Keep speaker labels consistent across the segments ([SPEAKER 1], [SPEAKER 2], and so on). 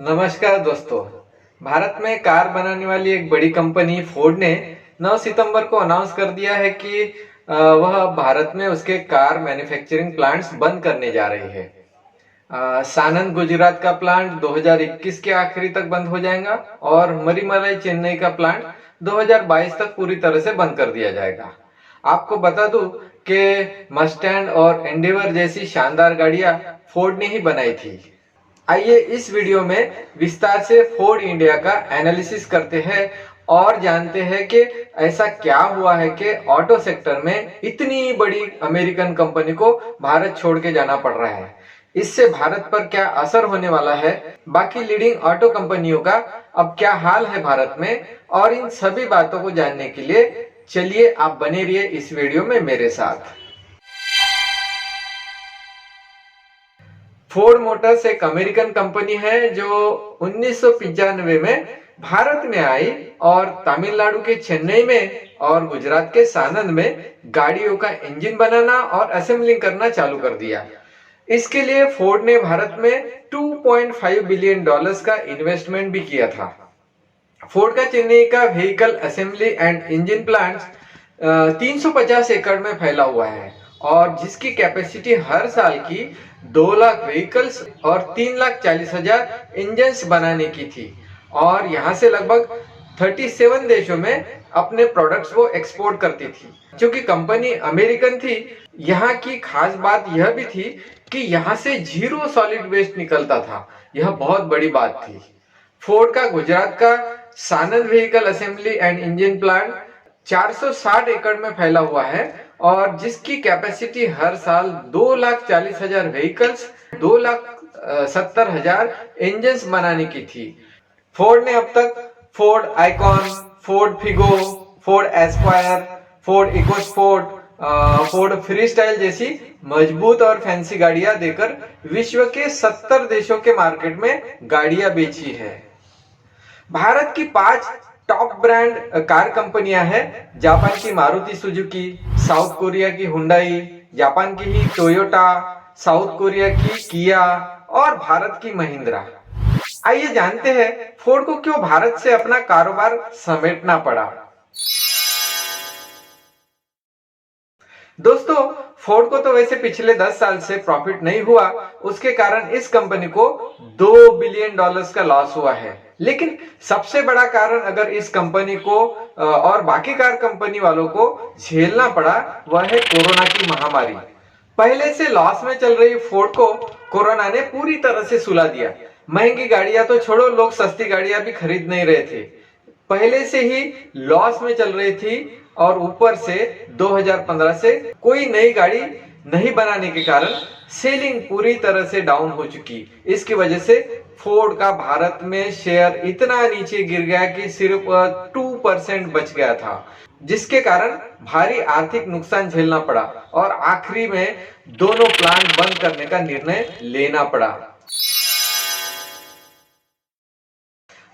[SPEAKER 1] नमस्कार दोस्तों। भारत में कार बनाने वाली एक बड़ी कंपनी फोर्ड ने 9 सितंबर को अनाउंस कर दिया है कि वह भारत में उसके कार मैन्युफैक्चरिंग प्लांट्स बंद करने जा रही है। सानंद गुजरात का प्लांट 2021 के आखिरी तक बंद हो जाएगा और मरीमलाई चेन्नई का प्लांट 2022 तक पूरी तरह से बंद कर दिया जाएगा। आपको बता दूं कि मस्टैंड और एंडेवर जैसी शानदार गाड़ियां फोर्ड ने ही बनाई थी। आइए इस वीडियो में विस्तार से फोर्ड इंडिया का एनालिसिस करते हैं और जानते हैं कि ऐसा क्या हुआ है कि ऑटो सेक्टर में इतनी बड़ी अमेरिकन कंपनी को भारत छोड़ के जाना पड़ रहा है। इससे भारत पर क्या असर होने वाला है, बाकी लीडिंग ऑटो कंपनियों का अब क्या हाल है भारत में, और इन सभी बातों को जानने के लिए चलिए आप बने रहिए इस वीडियो में मेरे साथ। फोर्ड मोटर्स एक अमेरिकन कंपनी है जो 1995 में भारत में आई और तमिलनाडु के चेन्नई में और गुजरात के सानंद में गाड़ियों का इंजन बनाना और असेंबलिंग करना चालू कर दिया। इसके लिए फोर्ड ने भारत में $2.5 बिलियन का इन्वेस्टमेंट भी किया था। फोर्ड का चेन्नई का vehicle assembly and engine plant 350 एकड़ में फैला हुआ है और जिसकी कैपेसिटी हर साल की 2 लाख व्हीकल्स और 3,40,000 इंजन्स बनाने की थी और यहाँ से लगभग 37 देशों में अपने प्रोडक्ट्स वो एक्सपोर्ट करती थी। क्योंकि कंपनी अमेरिकन थी, यहाँ की खास बात यह भी थी कि यहाँ से 0 सॉलिड वेस्ट निकलता था। यह बहुत बड़ी बात थी। फोर्ड का गुजरात का Sanand vehicle assembly and engine plant 460 एकड़ में फैला हुआ है और जिसकी कैपेसिटी हर साल 2,40,000 व्हीकल्स 2,70,000 इंजन्स बनाने की थी। फोर्ड ने अब तक Ford icon, Ford Figo, Ford Aspire, Ford EcoSport, Ford freestyle जैसी मजबूत और फैंसी गाड़ियां देकर विश्व के 70 देशों के मार्केट में गाड़ियां बेची है। भारत की 5 टॉप ब्रांड कार कंपनियां हैं। जापान की मारुति सुजुकी, साउथ कोरिया की हुंडई, जापान की ही टोयोटा, साउथ कोरिया की किया और भारत की महिंद्रा। आइए जानते हैं फोर्ड को क्यों भारत से अपना कारोबार समेटना पड़ा। दोस्तों, फोर्ड को तो वैसे पिछले 10 साल से प्रॉफिट नहीं हुआ, उसके कारण इस कंपनी को $2 बिलियन का लॉस हुआ है। लेकिन सबसे बड़ा कारण अगर इस कंपनी को और बाकी कार कंपनी वालों को झेलना पड़ा वह है कोरोना की महामारी। पहले से लॉस में चल रही फोर्ड को कोरोना ने पूरी तरह से सुला दिया। महंगी गाड़ियां तो छोड़ो, लोग सस्ती गाड़ियां भी खरीद नहीं रहे थे। पहले से ही लॉस में चल रही थी और ऊपर से 2015 से कोई नई गाड़ी नहीं बनाने के कारण सेलिंग पूरी तरह से डाउन हो चुकी। इसकी वजह से फोर्ड का भारत में शेयर इतना नीचे गिर गया कि सिर्फ 2% बच गया था, जिसके कारण भारी आर्थिक नुकसान झेलना पड़ा और आखिरी में दोनों प्लांट बंद करने का निर्णय लेना पड़ा।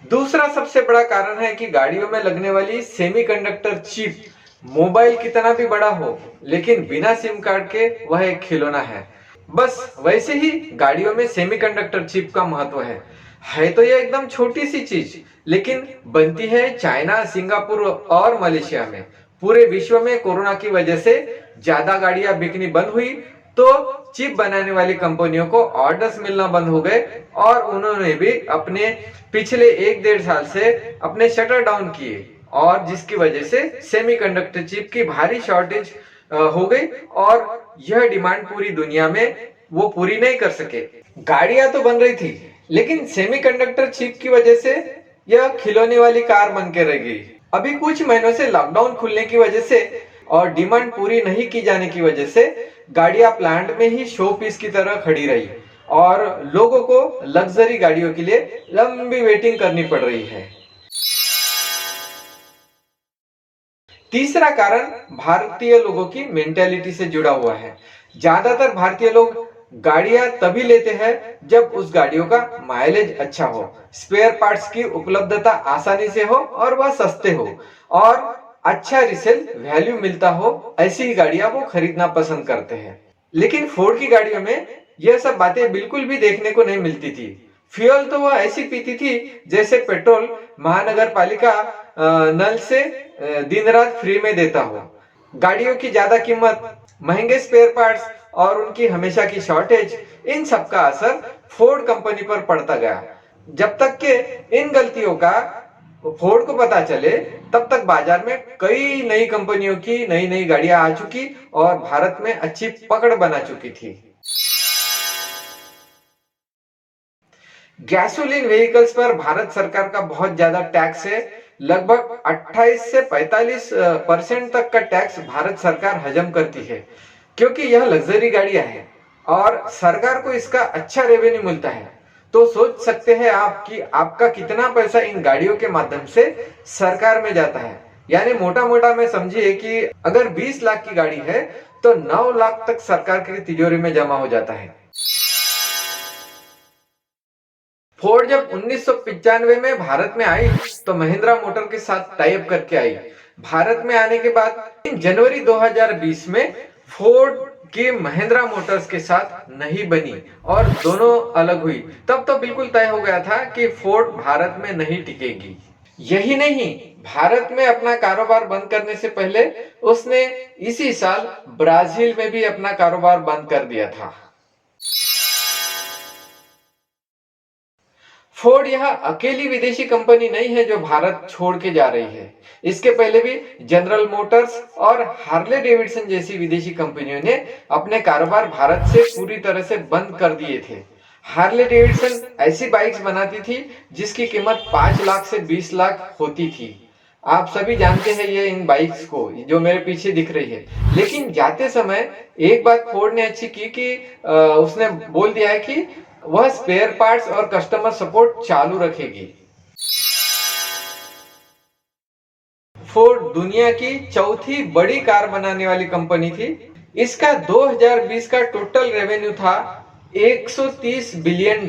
[SPEAKER 1] दूसरा सबसे बड़ा कारण है कि गाड़ियों में लगने वाली सेमीकंडक्टर चिप। मोबाइल कितना भी बड़ा हो लेकिन बिना सिम कार्ड के वह एक खिलौना है। बस वैसे ही गाड़ियों में सेमीकंडक्टर चिप का महत्व है तो यह एकदम छोटी सी चीज, लेकिन बनती है चाइना, सिंगापुर और मलेशिया में। पूरे विश्व में कोरोना की वजह से ज्यादा गाड़ियां बिकनी बंद हुई तो चिप बनाने वाली कंपनियों को ऑर्डर्स मिलना बंद हो गए और उन्होंने भी अपने पिछले 1-1.5 साल से अपने शटर डाउन किए और जिसकी वजह से सेमीकंडक्टर चिप की भारी शॉर्टेज हो गई और यह डिमांड पूरी दुनिया में वो पूरी नहीं कर सके। गाड़ियां तो बन रही थी लेकिन सेमीकंडक्टर चिप की वजह से यह खिलौने वाली कार बन के रह गई। अभी कुछ महीनों से लॉकडाउन खुलने की वजह से और डिमांड पूरी नहीं की जाने की वजह से गाड़ियां प्लांट में ही शो पीस की तरह खड़ी रही और लोगों को लग्जरी गाड़ियों के लिए लंबी वेटिंग करनी पड़ रही है। तीसरा कारण भारतीय लोगों की मेंटेलिटी से जुड़ा हुआ है। ज्यादातर भारतीय लोग गाड़ियां तभी लेते हैं जब उस गाड़ियों का माइलेज अच्छा हो, स्पेयर पार्ट्स की उपलब्धता आसानी से हो और वह सस्ते हो और अच्छा रिसेल वैल्यू मिलता हो। ऐसी ही गाड़ियां वो खरीदना पसंद करते हैं। लेकिन फोर्ड की गाड़ियों में यह सब बातें बिल्कुल भी देखने को नहीं मिलती थी। फ्यूल तो वह ऐसी पीती थी जैसे पेट्रोल महानगर पालिका नल से दिन रात फ्री में देता हो। गाड़ियों की ज्यादा कीमत, महंगे स्पेयर पार्ट्स और उनकी हमेशा की शॉर्टेज, इन सब का असर फोर्ड कंपनी पर पड़ता गया। जब तक के इन गलतियों का फोर्ड को पता चले, तब तक बाजार में कई नई कंपनियों की नई नई गाड़ियां आ चुकी और भारत में अच्छी पकड़ बना चुकी थी। गैसोलीन व्हीकल्स पर भारत सरकार का बहुत ज्यादा टैक्स है। लगभग 28 से 45% तक का टैक्स भारत सरकार हजम करती है, क्योंकि यह लग्जरी गाड़ियां हैं और सरकार को इसका अच्छा रेवेन्यू मिलता है। तो सोच सकते हैं आप कि आपका कितना पैसा इन गाड़ियों के माध्यम से सरकार में जाता है। यानी मोटा मोटा में समझिए कि अगर 20 लाख की गाड़ी है तो 9 लाख तक सरकार की तिजोरी में जमा हो जाता है। फोर्ड जब 1995 में भारत में आई तो महिंद्रा मोटर के साथ टाई अप करके आई। भारत में आने के बाद जनवरी 2020 में फोर्ड की महिंद्रा मोटर्स के साथ नहीं बनी और दोनों अलग हुई। तब तो बिल्कुल तय हो गया था कि फोर्ड भारत में नहीं टिकेगी। यही नहीं, भारत में अपना कारोबार बंद करने से पहले उसने इसी साल ब्राजील में भी अपना कारोबार बंद कर दिया था। फोर्ड यह अकेली विदेशी कंपनी नहीं है जो भारत छोड़ के जा रही है। इसके पहले भी जनरल मोटर्स और हार्ले डेविडसन जैसी विदेशी कंपनियों ने अपने कारोबार भारत से पूरी तरह से बंद कर दिए थे। हार्ले डेविडसन ऐसी बाइक्स बनाती थी जिसकी कीमत 5 लाख से 20 लाख होती थी। आप सभी जानते हैं ये इन बाइक्स को, जो मेरे पीछे दिख रही है। लेकिन जाते समय एक बात फोर्ड ने अच्छी की कि उसने बोल दिया है कि वह स्पेयर पार्ट्स और कस्टमर सपोर्ट चालू रखेगी। फोर्ड दुनिया की चौथी बड़ी कार बनाने वाली कंपनी थी। इसका 2020 का टोटल रेवेन्यू था $130 बिलियन।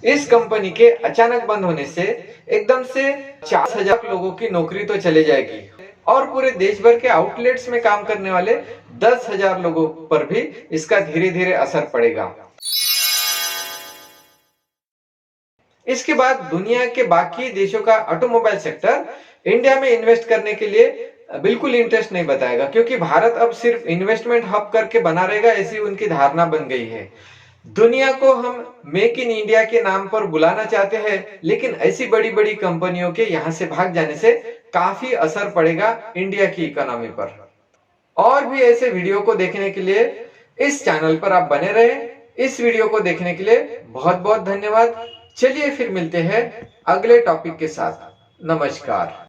[SPEAKER 1] इस कंपनी के अचानक बंद होने से एकदम से 40,000 लोगों की नौकरी तो चले जाएगी और पूरे देश भर के आउटलेट्स में काम करने वाले 10,000 लोगों पर भी इसका धीरे धीरे असर पड़ेगा। इसके बाद दुनिया के बाकी देशों का ऑटोमोबाइल सेक्टर इंडिया में इन्वेस्ट करने के लिए बिल्कुल इंटरेस्ट नहीं बताएगा, क्योंकि भारत अब सिर्फ इन्वेस्टमेंट हब करके बना रहेगा, ऐसी उनकी धारणा बन गई है। दुनिया को हम मेक इन इंडिया के नाम पर बुलाना चाहते हैं, लेकिन ऐसी बड़ी बड़ी कंपनियों के यहां से भाग जाने से काफी असर पड़ेगा इंडिया की इकोनॉमी पर। और भी ऐसे वीडियो को देखने के लिए इस चैनल पर आप बने रहें। इस वीडियो को देखने के लिए बहुत बहुत धन्यवाद। चलिए फिर मिलते हैं अगले टॉपिक के साथ। नमस्कार।